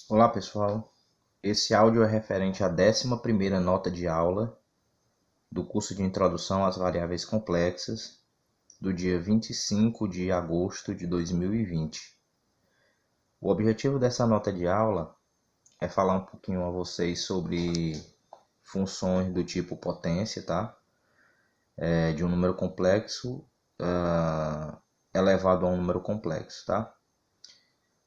Olá pessoal, esse áudio é referente à 11ª nota de aula do curso de Introdução às Variáveis Complexas do dia 25 de agosto de 2020. O objetivo dessa nota de aula é falar um pouquinho a vocês sobre funções do tipo potência, tá? De um número complexo elevado a um número complexo, tá?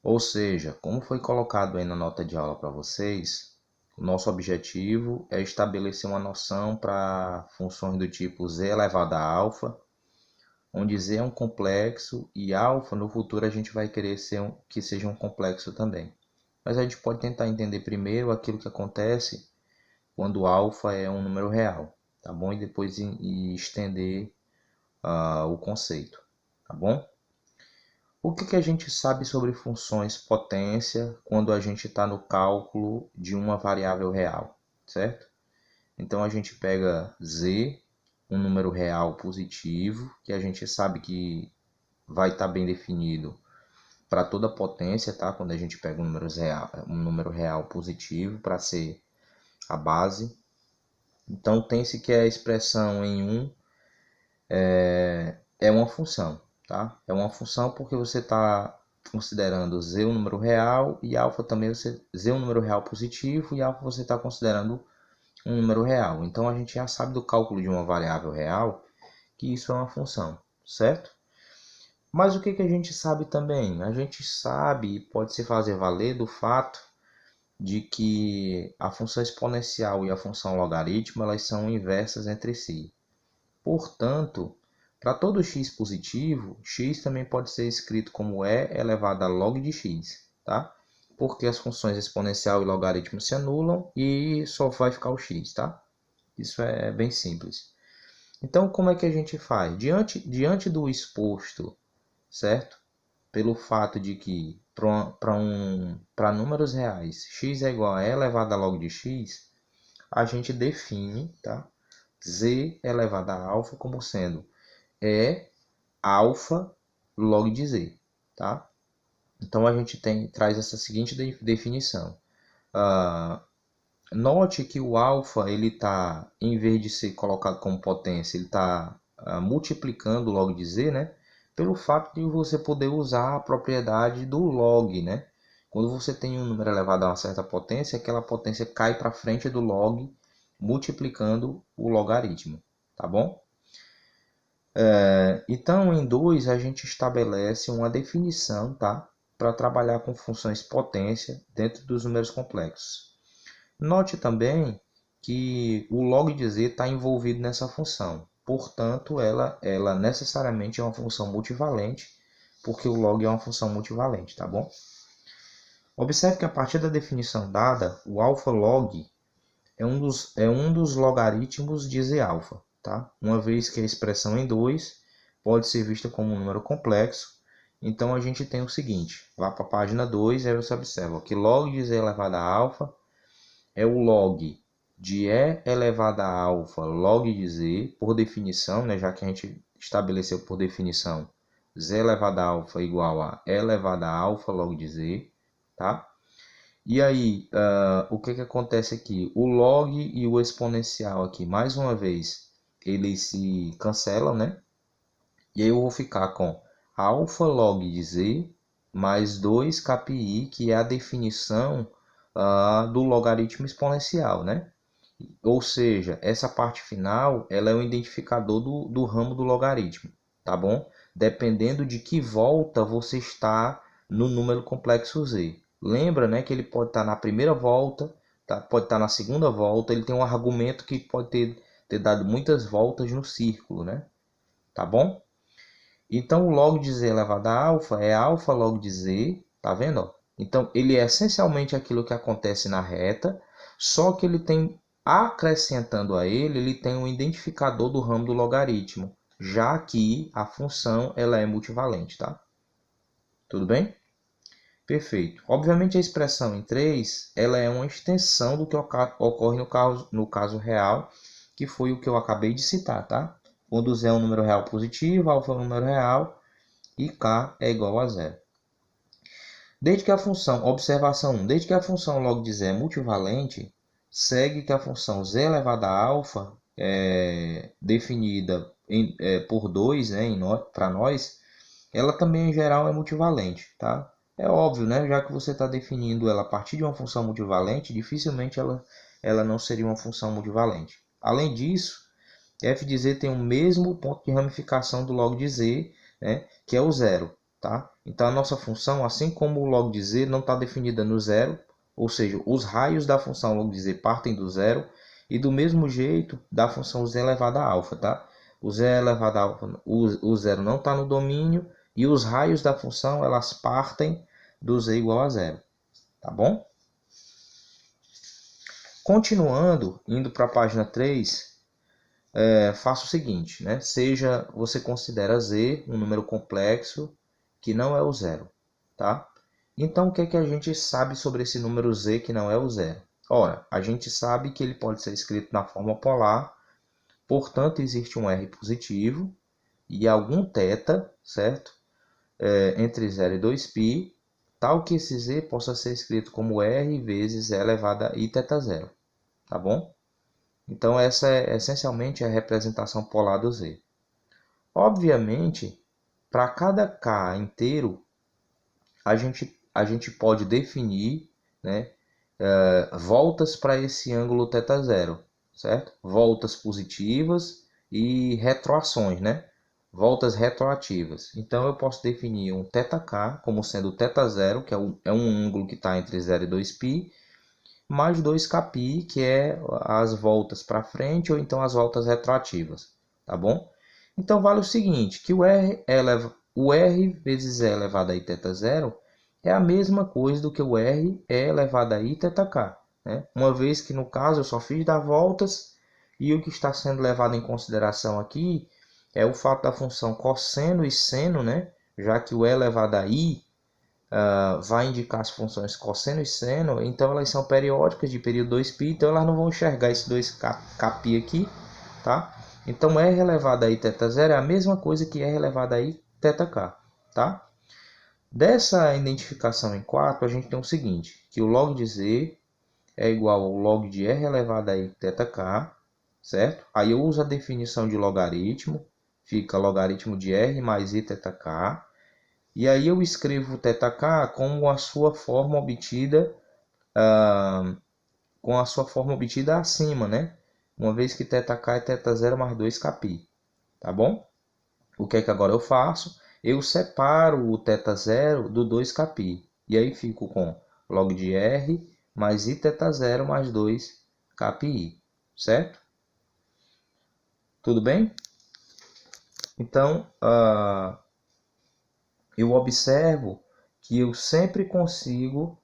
Ou seja, como foi colocado aí na nota de aula para vocês, o nosso objetivo é estabelecer uma noção para funções do tipo z elevado a alfa, onde z é um complexo e alfa no futuro a gente vai querer que seja um complexo também. Mas a gente pode tentar entender primeiro aquilo que acontece quando alfa é um número real, tá bom? E depois estender o conceito, tá bom? O que a gente sabe sobre funções potência quando a gente está no cálculo de uma variável real, certo? Então a gente pega z, um número real positivo, que a gente sabe que vai estar bem definido para toda potência, tá? Quando a gente pega um número real positivo para ser a base. Então tem-se que a expressão em 1 é uma função, tá? É uma função porque você está considerando z um número real e alfa também z um número real positivo e alfa você está considerando um número real. Então a gente já sabe do cálculo de uma variável real que isso é uma função, certo? Mas o que a gente sabe também? A gente sabe e pode se fazer valer do fato de que a função exponencial e a função logaritmo elas são inversas entre si. Portanto, para todo x positivo, x também pode ser escrito como e elevado a log de x, tá? Porque as funções exponencial e logaritmo se anulam e só vai ficar o x, tá? Isso é bem simples. Então, como é que a gente faz? Diante do exposto, certo? Pelo fato de que para números reais, x é igual a e elevado a log de x, a gente define, tá? Z elevado a alfa como sendo alfa log de z, tá? Então a gente traz essa seguinte definição. Note que o alfa, ele está, em vez de ser colocado como potência, ele está multiplicando o log de z, né? Pelo fato de você poder usar a propriedade do log, né? Quando você tem um número elevado a uma certa potência, aquela potência cai para frente do log, multiplicando o logaritmo, tá bom? Então, em 2, a gente estabelece uma definição, tá? Para trabalhar com funções potência dentro dos números complexos. Note também que o log de z está envolvido nessa função. Portanto, ela necessariamente é uma função multivalente, porque o log é uma função multivalente, tá bom? Observe que a partir da definição dada, o alfa log é um dos logaritmos de z alfa, tá? Uma vez que a expressão em 2 pode ser vista como um número complexo, então a gente tem o seguinte, lá para a página 2, aí você observa que log de z elevado a alfa é o log de e elevado a alfa log de z, por definição, né, já que a gente estabeleceu por definição z elevado a alfa igual a e elevado a alfa log de z, tá? E aí, o que acontece aqui? O log e o exponencial aqui, mais uma vez, eles se cancelam, né? E aí eu vou ficar com alfa log de z mais 2 kpi, que é a definição do logaritmo exponencial, né? Ou seja, essa parte final ela é o identificador do ramo do logaritmo, tá bom? Dependendo de que volta você está no número complexo z. Lembra, né, que ele pode estar na primeira volta, tá? Pode estar na segunda volta, ele tem um argumento que pode ter dado muitas voltas no círculo, né? Tá bom? Então, o log de z elevado a alfa é alfa log de z, tá vendo? Então, ele é essencialmente aquilo que acontece na reta, só que ele tem, acrescentando a ele tem um identificador do ramo do logaritmo, já que a função ela é multivalente, tá? Tudo bem? Perfeito. Obviamente, a expressão em 3 ela é uma extensão do que ocorre no caso real, que foi o que eu acabei de citar, tá? Quando z é um número real positivo, alfa é um número real e k é igual a zero. Desde que a função, observação 1, desde que a função log de z é multivalente, segue que a função z elevado a alfa, definida por 2, né, para nós, ela também em geral é multivalente, tá? É óbvio, né? Já que você está definindo ela a partir de uma função multivalente, dificilmente ela não seria uma função multivalente. Além disso, f de z tem o mesmo ponto de ramificação do log de z, né, que é o zero. Tá? Então a nossa função, assim como o log de z, não está definida no zero, ou seja, os raios da função log de z partem do zero, e do mesmo jeito da função z elevado a alfa. Tá? O z elevado a alfa, o zero não está no domínio, e os raios da função elas partem do z igual a zero. Tá bom? Continuando, indo para a página 3, faça o seguinte, né? Seja você considera z um número complexo que não é o zero, tá? Então, o que é que a gente sabe sobre esse número z que não é o zero? Ora, a gente sabe que ele pode ser escrito na forma polar, portanto, existe um r positivo e algum θ, certo? Entre 0 e 2π, tal que esse z possa ser escrito como r vezes e elevado a iθ0, tá bom? Então, essa é essencialmente a representação polar do z. Obviamente, para cada k inteiro, a gente pode definir, né, voltas para esse ângulo θ0, certo? Voltas positivas e retroações, né? Voltas retroativas. Então, eu posso definir um θk como sendo θ0, que é um ângulo que está entre 0 e 2π, mais 2kπ, que é as voltas para frente ou então as voltas retroativas, tá bom? Então, vale o seguinte, que o r vezes e elevado a iθ0 é a mesma coisa do que o r e elevado a iθk, né? Uma vez que, no caso, eu só fiz dar voltas e o que está sendo levado em consideração aqui é o fato da função cosseno e seno, né? Já que o e elevado a i vai indicar as funções cosseno e seno, então elas são periódicas de período 2π, então elas não vão enxergar esse 2kπ aqui, tá? Então r elevado a iθ0 é a mesma coisa que r elevado a iθk, tá? Dessa identificação em 4, a gente tem o seguinte, que o log de z é igual ao log de r elevado a iθk, certo? Aí eu uso a definição de logaritmo, fica logaritmo de r mais iθk, e aí eu escrevo o θk como a sua forma obtida, acima, né? Uma vez que θk é θ0 mais 2kπ, tá bom? O que é que agora eu faço? Eu separo o θ0 do 2kπ, e aí fico com log de r mais iθ0 mais 2kπi, certo? Tudo bem? Então, eu observo que eu sempre consigo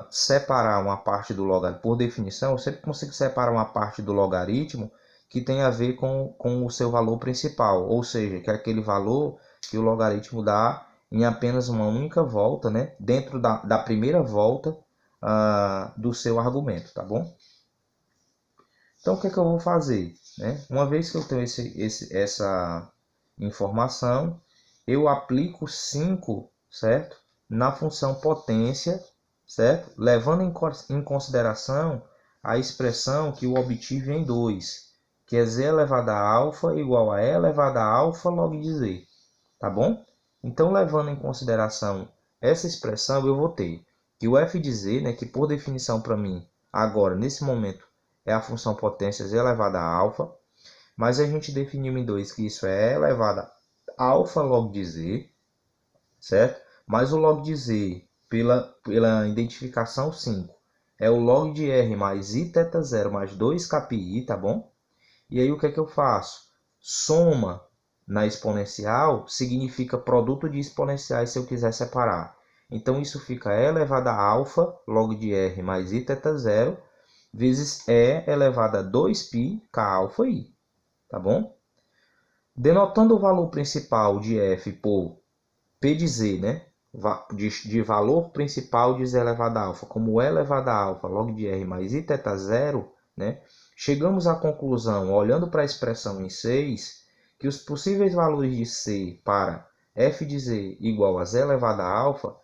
separar uma parte do logaritmo, por definição, eu sempre consigo separar uma parte do logaritmo que tem a ver com o seu valor principal, ou seja, que é aquele valor que o logaritmo dá em apenas uma única volta, né, dentro da primeira volta do seu argumento, tá bom? Então, o que é que eu vou fazer? Né? Uma vez que eu tenho essa informação, eu aplico 5, certo? Na função potência, certo? Levando em consideração a expressão que eu obtive em 2, que é z elevado a alfa igual a e elevado a alfa log de z, tá bom? Então, levando em consideração essa expressão, eu vou ter que o f de z, né, que por definição para mim, agora, nesse momento, é a função potência z elevada a alfa, mas a gente definiu em 2 que isso é e elevado a alfa log de z, certo? Mas o log de z, pela identificação 5, é o log de r mais iθ0 mais 2kπi, tá bom? E aí o que é que eu faço? Soma na exponencial significa produto de exponenciais se eu quiser separar. Então isso fica e elevado a alfa log de r mais iθ0 vezes e elevado a 2π k alfa i, tá bom? Denotando o valor principal de f por p de z, né? De valor principal de z elevado a alfa, como e elevado a alfa log de r mais iθ0, né? Chegamos à conclusão, olhando para a expressão em 6, que os possíveis valores de c para f de z igual a z elevado a alfa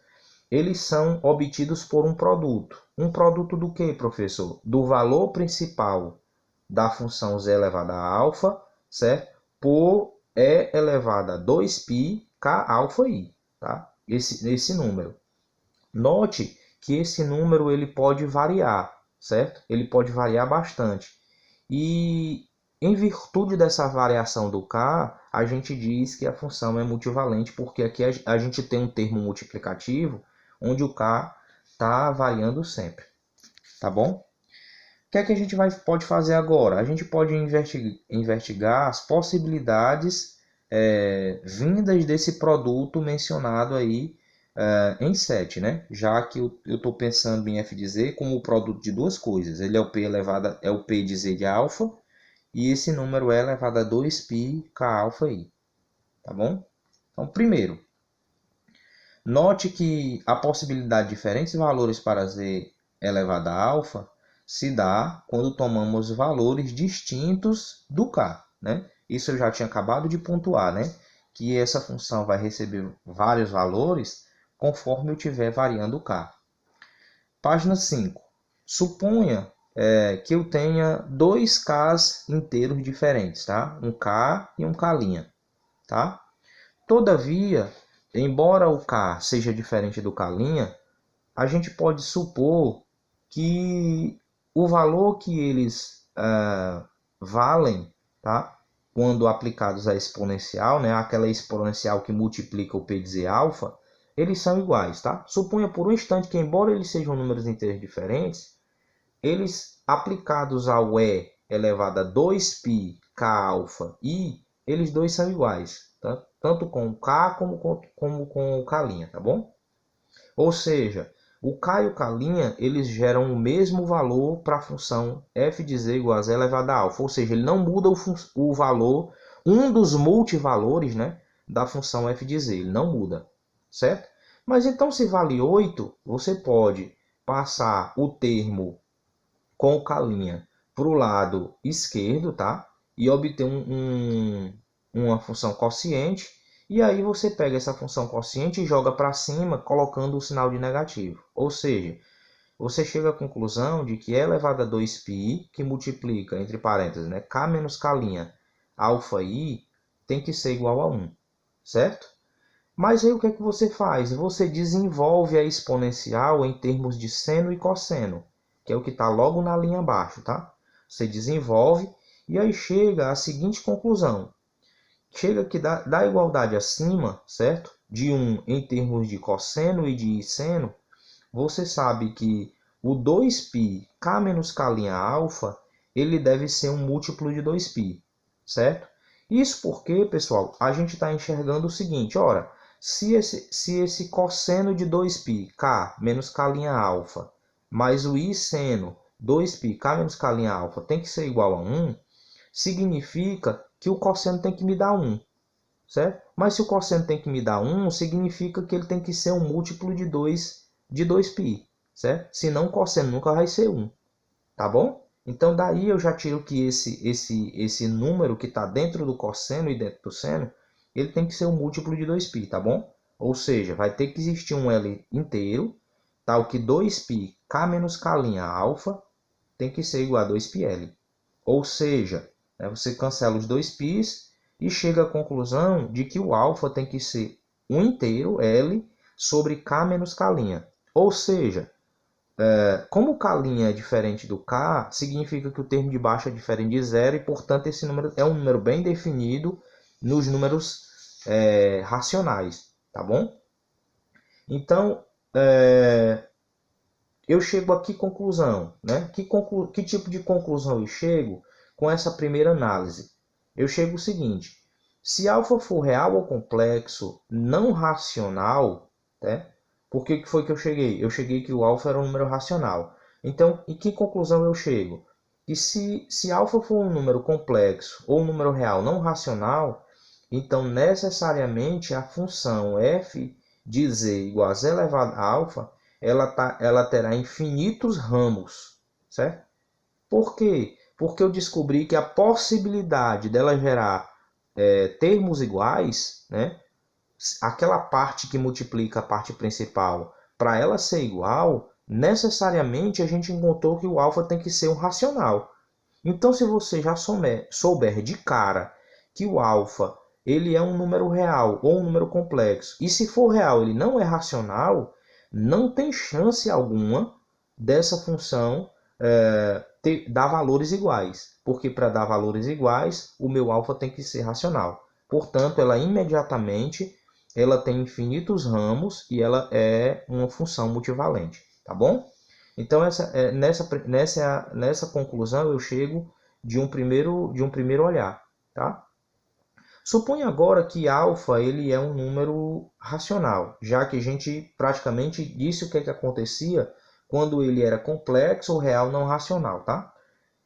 eles são obtidos por um produto. Um produto do que, professor? Do valor principal da função z elevado a alfa, certo? Por e elevado a 2π k alfa i, tá? Esse número. Note que esse número ele pode variar, certo? Ele pode variar bastante. E em virtude dessa variação do k, a gente diz que a função é multivalente, porque aqui a gente tem um termo multiplicativo onde o k está variando sempre, tá bom? O que é que a gente pode fazer agora? A gente pode investigar as possibilidades vindas desse produto mencionado aí em 7, né? Já que eu estou pensando em f de z como o produto de duas coisas. Ele é o p de z de alfa e esse número é elevado a 2π k alfa i, tá bom? Então, primeiro, note que a possibilidade de diferentes valores para z elevado a alfa se dá quando tomamos valores distintos do k, né? Isso eu já tinha acabado de pontuar, né? Que essa função vai receber vários valores conforme eu estiver variando o k. Página 5. Suponha que eu tenha dois k's inteiros diferentes, tá? Um k e um k', tá? Todavia, embora o k seja diferente do k', a gente pode supor que o valor que eles valem, tá? Quando aplicados à exponencial, né? Aquela exponencial que multiplica o p de z alfa, eles são iguais, tá? Suponha por um instante que, embora eles sejam números inteiros diferentes, eles aplicados ao e elevado a 2π k alfa i, eles dois são iguais, tá? Tanto com o k como com o k', tá bom? Ou seja, o k e o k' eles geram o mesmo valor para a função f de z igual a z elevado a alfa, ou seja, ele não muda o valor, um dos multivalores, né, da função f de z, ele não muda, certo? Mas então, se vale 8, você pode passar o termo com o k' para o lado esquerdo, tá? E obter uma função quociente. E aí você pega essa função quociente e joga para cima, colocando o sinal de negativo. Ou seja, você chega à conclusão de que e elevado a 2π, que multiplica, entre parênteses, né, k menos k' alfa i, tem que ser igual a 1, certo? Mas aí o que é que você faz? Você desenvolve a exponencial em termos de seno e cosseno, que é o que está logo na linha abaixo, tá? Você desenvolve e aí chega à seguinte conclusão. Chega que da igualdade acima, certo? De 1 em termos de cosseno e de seno, você sabe que o 2π k menos k' alfa, ele deve ser um múltiplo de 2π, certo? Isso porque, pessoal, a gente está enxergando o seguinte, ora, se esse cosseno de 2π k menos k' alfa mais o i seno 2π k menos k' alfa tem que ser igual a 1, significa que o cosseno tem que me dar 1, certo? Mas se o cosseno tem que me dar 1, significa que ele tem que ser um múltiplo de 2π, certo? Senão o cosseno nunca vai ser 1, tá bom? Então daí eu já tiro que esse número que está dentro do cosseno e dentro do seno, ele tem que ser um múltiplo de 2π, tá bom? Ou seja, vai ter que existir um L inteiro, tal que 2π k menos k' alfa tem que ser igual a 2πl. Ou seja, você cancela os 2π's e chega à conclusão de que o alfa tem que ser um inteiro, L, sobre k menos k'. Ou seja, como o k' é diferente do k, significa que o termo de baixo é diferente de zero e, portanto, esse número é um número bem definido nos números racionais, tá bom? Então, eu chego a que conclusão, né? Que tipo de conclusão eu chego com essa primeira análise? Eu chego o seguinte, se alfa for real ou complexo não racional, né? Por que foi que eu cheguei? Eu cheguei que o alfa era um número racional. Então, em que conclusão eu chego? Que se alfa for um número complexo ou um número real não racional, então necessariamente a função f de z igual a z elevado a alfa, ela terá infinitos ramos, certo? Por quê? Porque eu descobri que a possibilidade dela gerar termos iguais, né? Aquela parte que multiplica a parte principal para ela ser igual, necessariamente a gente encontrou que o alfa tem que ser um racional. Então, se você já souber de cara que o alfa ele é um número real ou um número complexo, e se for real ele não é racional, não tem chance alguma dessa função dar valores iguais. Porque para dar valores iguais, o meu alfa tem que ser racional. Portanto, ela imediatamente ela tem infinitos ramos e ela é uma função multivalente, tá bom? Então, nessa conclusão eu chego de um primeiro olhar, tá? Suponha agora que alfa ele é um número racional, já que a gente praticamente disse o que acontecia quando ele era complexo ou real não racional, tá?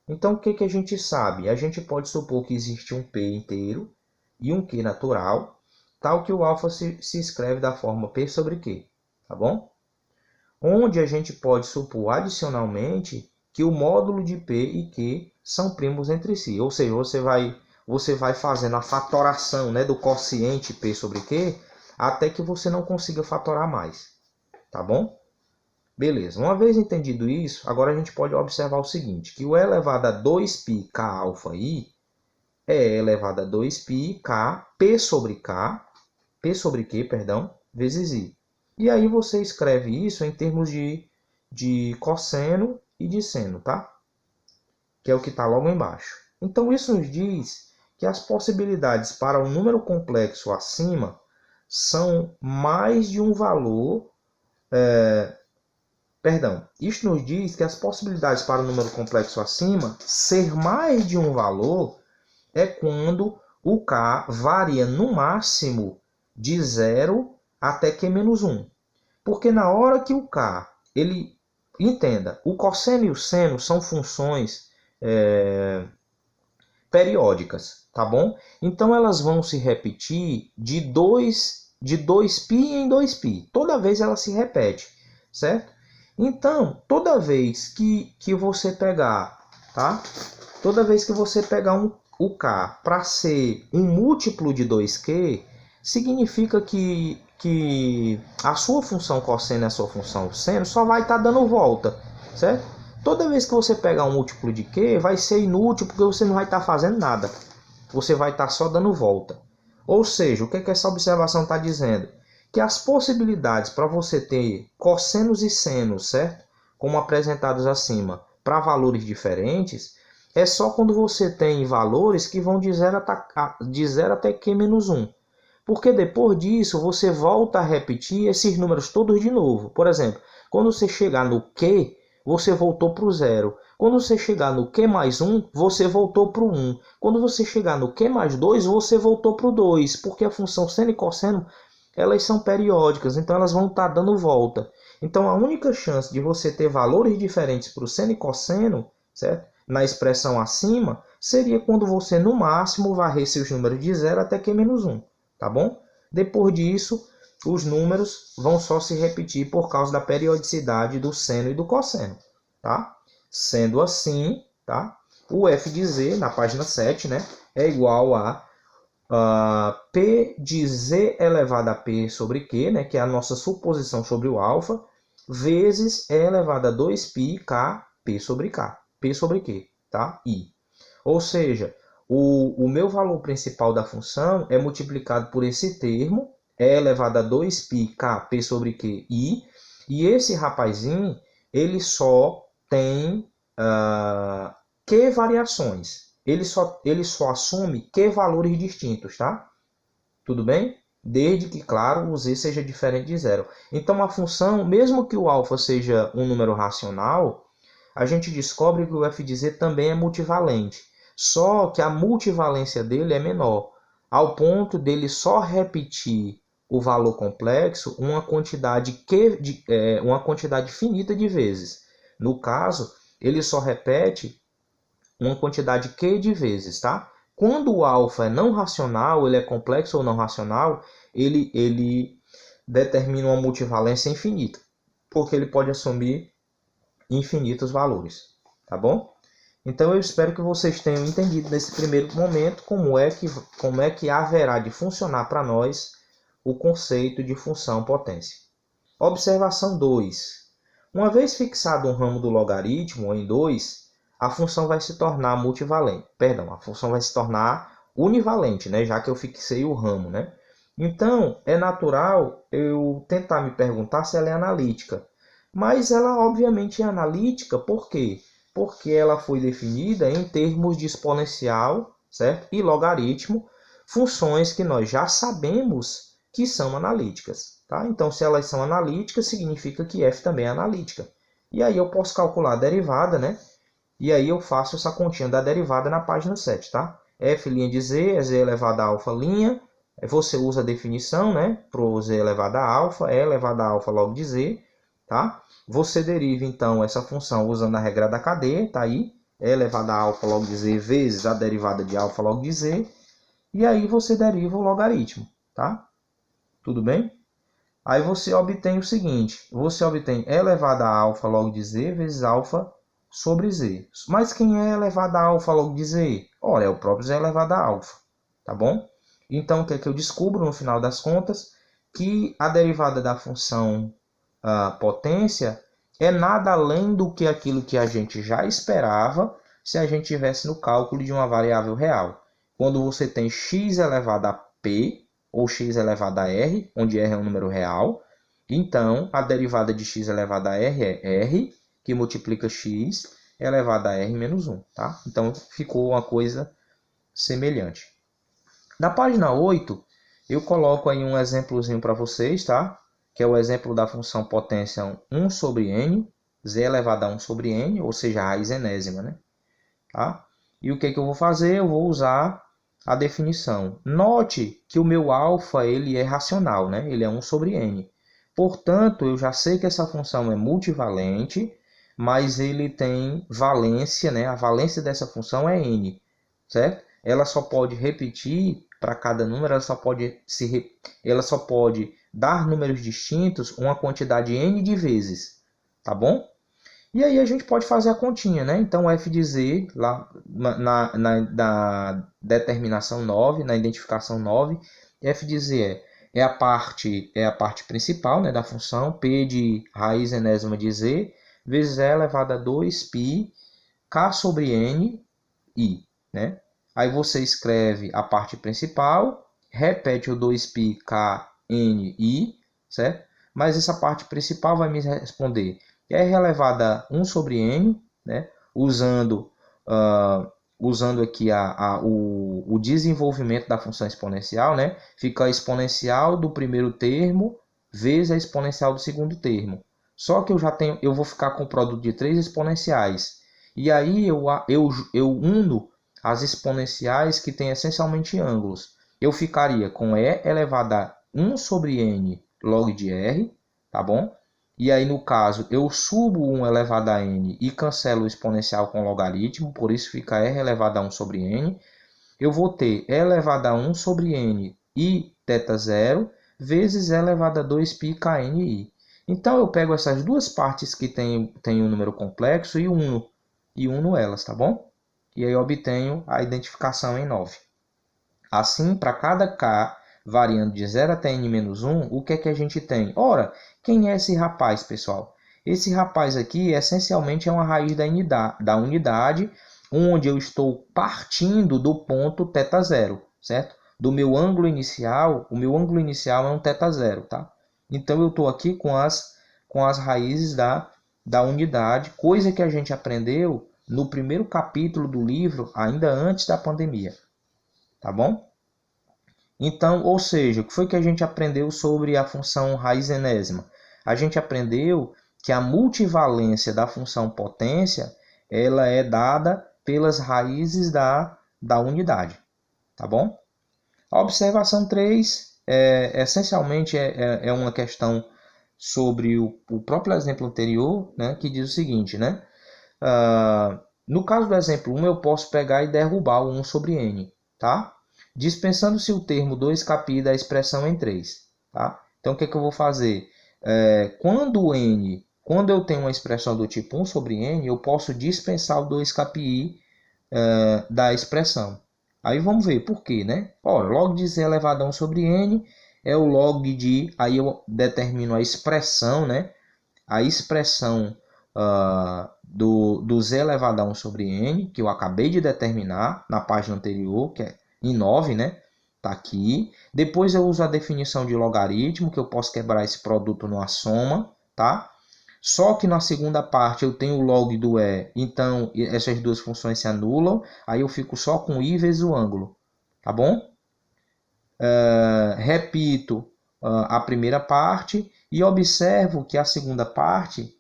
Então, o que a gente sabe? A gente pode supor que existe um P inteiro e um Q natural, tal que o alfa se escreve da forma P sobre Q, tá bom? Onde a gente pode supor adicionalmente que o módulo de P e Q são primos entre si. Ou seja, você vai fazendo a fatoração, né, do quociente P sobre Q até que você não consiga fatorar mais. Tá bom? Beleza. Uma vez entendido isso, agora a gente pode observar o seguinte, que o E elevado a 2π K alfa I é E elevado a 2π K P sobre Q, perdão, vezes I. E aí você escreve isso em termos de cosseno e de seno, tá? Que é o que está logo embaixo. Então isso nos diz que as possibilidades para um número complexo acima são mais de um valor... Isto nos diz que as possibilidades para o número complexo acima ser mais de um valor é quando o K varia no máximo de 0 até Q menos 1. Porque na hora que o K, entenda, o cosseno e o seno são funções periódicas, tá bom? Então elas vão se repetir de 2π em 2π. Toda vez ela se repete, certo? Então, toda vez que você pegar, tá? Toda vez que você pegar o K para ser um múltiplo de 2Q, significa que a sua função cosseno e a sua função seno só vai estar dando volta, certo? Toda vez que você pegar um múltiplo de Q, vai ser inútil porque você não vai estar fazendo nada. Você vai estar só dando volta. Ou seja, o que essa observação está dizendo? Que as possibilidades para você ter cossenos e senos, certo? Como apresentados acima, para valores diferentes, é só quando você tem valores que vão de 0 até Q menos 1. Porque depois disso, você volta a repetir esses números todos de novo. Por exemplo, quando você chegar no Q, você voltou para o 0. Quando você chegar no Q mais 1, você voltou para o 1. Quando você chegar no Q mais 2, você voltou para o 2. Porque a função seno e cosseno, elas são periódicas, então elas vão estar dando volta. Então a única chance de você ter valores diferentes para o seno e cosseno, certo? Na expressão acima, seria quando você no máximo varrer seus números de 0 até Q menos 1. Tá bom? Depois disso, os números vão só se repetir por causa da periodicidade do seno e do cosseno, tá? Sendo assim, tá? O f de z, na página 7, né, é igual a P de z elevado a P sobre Q, né, que é a nossa suposição sobre o alfa, vezes E elevado a 2π K P sobre Q, tá? I. Ou seja, o meu valor principal da função é multiplicado por esse termo, E elevado a 2π K P sobre Q, I, e esse rapazinho, ele só tem Q variações. Ele só assume Q valores distintos, tá? Tudo bem? Desde que, claro, o z seja diferente de 0. Então, a função, mesmo que o alfa seja um número racional, a gente descobre que o f de z também é multivalente. Só que a multivalência dele é menor, ao ponto dele só repetir o valor complexo uma quantidade finita de vezes. No caso, ele só repete uma quantidade Q de vezes, tá? Quando o alfa é não racional, ele é complexo ou não racional, ele determina uma multivalência infinita, porque ele pode assumir infinitos valores, tá bom? Então eu espero que vocês tenham entendido nesse primeiro momento como é que haverá de funcionar para nós o conceito de função potência. Observação 2. Uma vez fixado um ramo do logaritmo em 2, a função vai se tornar multivalente. Perdão, a função vai se tornar univalente, né? Já que eu fixei o ramo, né? Então, é natural eu tentar me perguntar se ela é analítica. Mas ela, obviamente, é analítica, por quê? Porque ela foi definida em termos de exponencial, certo? E logaritmo, funções que nós já sabemos que são analíticas. Tá? Então, se elas são analíticas, significa que f também é analítica. E aí eu posso calcular a derivada, né? E aí eu faço essa continha da derivada na página 7, tá? F' de z é z elevado a alfa'. Você usa a definição, né? Para o z elevado a alfa, é elevado a alfa log de z, tá? Você deriva, então, essa função usando a regra da cadeia, tá aí? É elevado a alfa log de z vezes a derivada de alfa log de z. E aí você deriva o logaritmo, tá? Tudo bem? Aí você obtém o seguinte, você obtém e elevado a alfa log de z vezes alfa sobre z. Mas quem é elevado a alfa log de z? Ora, é o próprio z elevado a alfa, tá bom? Então, o que é que eu descubro no final das contas? Que a derivada da função potência é nada além do que aquilo que a gente já esperava se a gente tivesse no cálculo de uma variável real. Quando você tem x elevado a p, ou x elevado a r, onde r é um número real, então a derivada de x elevado a r é r, que multiplica x elevado a r menos 1. Tá? Então ficou uma coisa semelhante. Na página 8, eu coloco aí um exemplozinho para vocês, tá? Que é o exemplo da função potência 1 sobre n, z elevado a 1 sobre n, ou seja, a raiz enésima, né? Tá? E o que eu vou fazer? Eu vou usar a definição. Note que o meu alfa ele é racional, né? Ele é 1 sobre n. Portanto, eu já sei que essa função é multivalente, mas ele tem valência, né? A valência dessa função é n, certo? Ela só pode repetir para cada número, ela só pode dar números distintos uma quantidade n de vezes, tá bom? E aí a gente pode fazer a continha, né? Então, f de z, lá na determinação 9, na identificação 9, f de z é a parte principal, né, da função, p de raiz enésima de z, vezes e elevado a 2π, k sobre n, i, né? Aí você escreve a parte principal, repete o 2π, k, n, i, certo? Mas essa parte principal vai me responder r elevado a 1 sobre n, né? usando aqui o desenvolvimento da função exponencial, né? Fica a exponencial do primeiro termo vezes a exponencial do segundo termo. Só que eu vou ficar com o produto de 3 exponenciais. E aí eu uno as exponenciais que têm essencialmente ângulos. Eu ficaria com e elevado a 1 sobre n log de r, tá bom? E aí, no caso, eu subo 1 elevado a n e cancelo o exponencial com logaritmo, por isso fica r elevado a 1 sobre n. Eu vou ter e elevado a 1 sobre n e θ0 vezes e elevado a 2π kni. Então, eu pego essas duas partes que tem um número complexo e uno elas, tá bom? E aí eu obtenho a identificação em 9. Assim, para cada k variando de 0 até n-1, o que é que a gente tem? Ora, quem é esse rapaz, pessoal? Esse rapaz aqui, essencialmente, é uma raiz da unidade, onde eu estou partindo do ponto θ0, certo? Do meu ângulo inicial, o meu ângulo inicial é um θ0, tá? Então, eu estou aqui com as raízes da unidade, coisa que a gente aprendeu no primeiro capítulo do livro, ainda antes da pandemia. Tá bom? Então, ou seja, o que foi que a gente aprendeu sobre a função raiz enésima? A gente aprendeu que a multivalência da função potência ela é dada pelas raízes da unidade. Tá bom? A observação 3 essencialmente é uma questão sobre o próprio exemplo anterior, né, que diz o seguinte, né? No caso do exemplo 1, eu posso pegar e derrubar o 1 sobre n, tá? Dispensando-se o termo 2κπ da expressão em 3. Tá? Então, o que eu vou fazer? Quando eu tenho uma expressão do tipo 1 sobre n, eu posso dispensar o 2κπ da expressão. Aí vamos ver por quê, né? Ora, log de z elevado a 1 sobre n é o log de, aí eu determino a expressão, né? A expressão do z elevado a 1 sobre n, que eu acabei de determinar na página anterior, que é em 9, né? Tá aqui. Depois eu uso a definição de logaritmo, que eu posso quebrar esse produto numa soma, tá? Só que na segunda parte eu tenho o log do e, então essas duas funções se anulam, aí eu fico só com i vezes o ângulo, tá bom? Repito a primeira parte e observo que a segunda parte,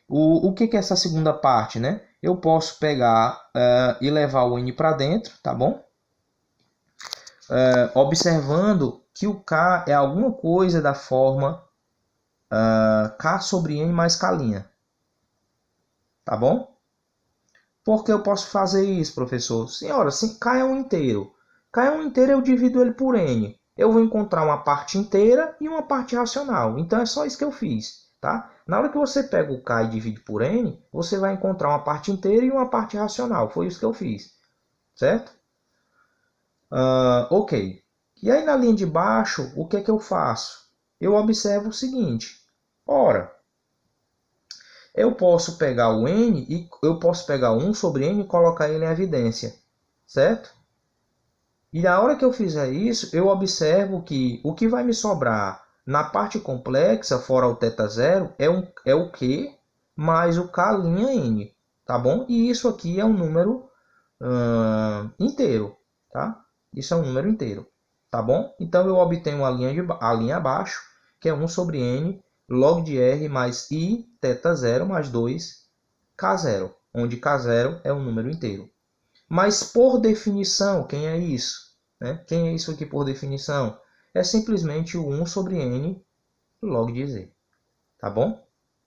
o que é essa segunda parte, né? Eu posso pegar e levar o n para dentro, tá bom? Observando que o k é alguma coisa da forma k sobre n mais k', tá bom? Por que eu posso fazer isso, professor? Senhora, se k é um inteiro, eu divido ele por n. Eu vou encontrar uma parte inteira e uma parte racional. Então é só isso que eu fiz, tá? Na hora que você pega o k e divide por n, você vai encontrar uma parte inteira e uma parte racional. Foi isso que eu fiz, certo? Ok. E aí na linha de baixo, o que é que eu faço? Eu observo o seguinte. Ora, eu posso pegar o n e eu posso pegar 1 sobre n e colocar ele em evidência, certo? E na hora que eu fizer isso, eu observo que o que vai me sobrar na parte complexa, fora o θ0, é o Q mais o K'N, tá bom? E isso aqui é um número inteiro, tá? Isso é um número inteiro, tá bom? Então eu obtenho a linha abaixo, que é 1 sobre n log de r mais i θ0 mais 2 k0, onde k0 é um número inteiro. Mas por definição, quem é isso? Né? Quem é isso aqui por definição? É simplesmente o 1 sobre n log de z, tá bom?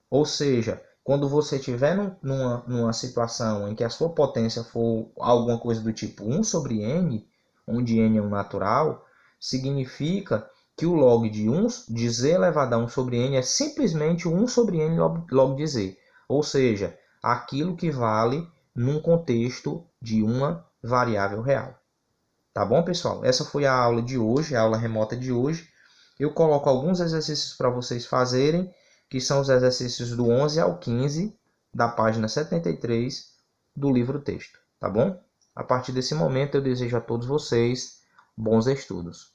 Ou seja, quando você estiver numa situação em que a sua potência for alguma coisa do tipo 1 sobre n, onde n é um natural, significa que o log de z elevado a 1 sobre n é simplesmente 1 sobre n log de z. Ou seja, aquilo que vale num contexto de uma variável real. Tá bom, pessoal? Essa foi a aula de hoje, a aula remota de hoje. Eu coloco alguns exercícios para vocês fazerem, que são os exercícios do 11 ao 15, da página 73 do livro texto, tá bom? A partir desse momento eu desejo a todos vocês bons estudos.